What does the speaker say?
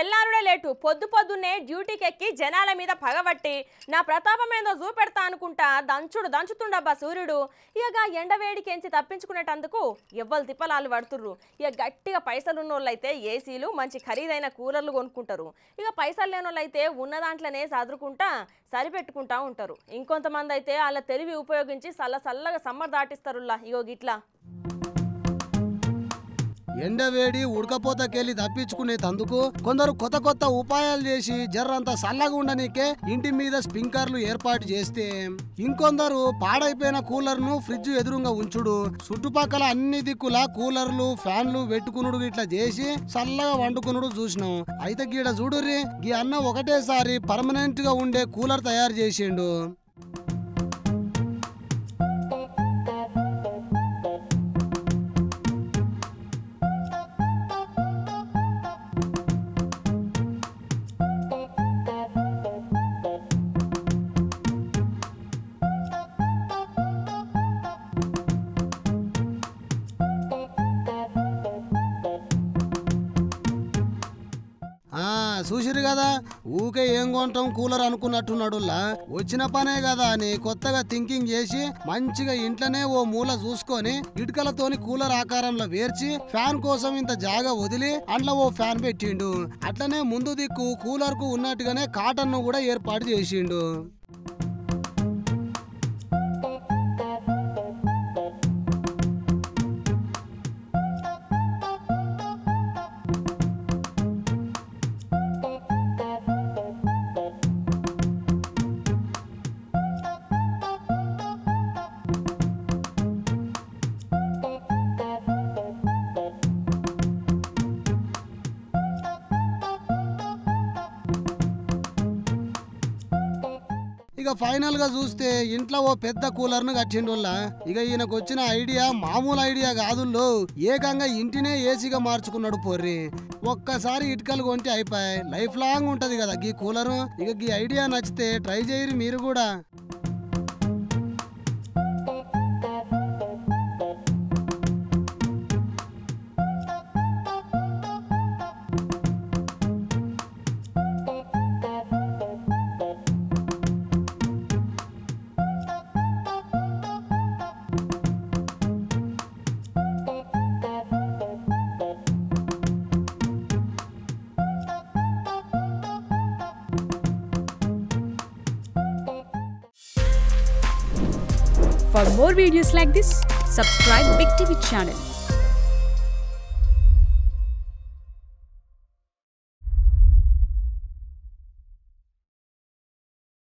తెల్లారుడే late పొద్దు పొద్దున్నే డ్యూటీకి ఎక్కి జనాల మీద పగబట్టి నా ప్రతాపం ఏందో చూపెడతా అనుకుంటా దంచుతుండబ్బా సూర్యుడు. ఇక ఎండవేడికెంచి తప్పించుకునేటందుకు ఎవ్వరు తిప్పలాలు పడుతుర్రు. ఇక గట్టిగా పైసలున్నోళ్ళైతే ఏసీలు మంచి ఖరీదైన కూలర్లు కొనుక్కుంటారు. ఇక పైసలు లేనోళ్ళైతే ఉన్న దాంట్లోనే సదురుకుంటా సరిపెట్టుకుంటా ఉంటారు. ఇంకొంతమంది అయితే వాళ్ళ తెలివి ఉపయోగించి చల్లగా సమ్మర్ దాటిస్తారులా. ఇగో గిట్లా ఎండవేడి ఉడకపోతకెళ్ళి తప్పించుకునేందుకు కొందరు కొత్త ఉపాయాలు చేసి జర్రంతా చల్లగా ఉండనీకే ఇంటి మీద స్ప్రింక్లర్లు ఏర్పాటు చేస్తే, ఇంకొందరు పాడైపోయిన కూలర్ ను ఫ్రిడ్జ్ ఎదురుగా ఉంచుడు, చుట్టుపక్కల అన్ని దిక్కుల కూలర్లు ఫ్యాన్లు పెట్టుకునుడు ఇట్లా చేసి చల్లగా వండుకునుడు చూసినాం. అయితే గీడ చూడుర్రి, గీ అన్న ఒకటేసారి పర్మనెంట్ గా ఉండే కూలర్ తయారు చేసిండు. చూసిరు కదా, ఊకే ఏం కొంటాం కూలర్ అనుకున్నట్టున్నాడులా. వచ్చిన పనే కదా అని కొత్తగా థింకింగ్ చేసి మంచిగా ఇంట్లోనే ఓ మూల చూసుకొని ఇటుకలతోని కూలర్ ఆకారంలో వేర్చి ఫ్యాన్ కోసం ఇంత జాగా వదిలి అందులో ఓ ఫ్యాన్ పెట్టిండు. అట్లనే ముందు దిక్కు కూలర్ కు ఉన్నట్టుగానే కాటన్ ను కూడా ఏర్పాటు చేసిండు. ఇక ఫైనల్ గా చూస్తే ఇంట్లో ఓ పెద్ద కూలర్ ను కట్టిండుల్లా. ఇక ఈయనకు వచ్చిన ఐడియా మామూలు ఐడియా కాదుల్లో, ఏకంగా ఇంటినే ఏసీగా మార్చుకున్నాడు పోర్రి. ఒక్కసారి ఇటుకలు కొంటే అయిపోయి లైఫ్ లాంగ్ ఉంటది కదా గీ కూలరు. ఇక గీ ఐడియా నచ్చితే ట్రై చేయరు మీరు కూడా. For more videos like this, subscribe Big TV channel.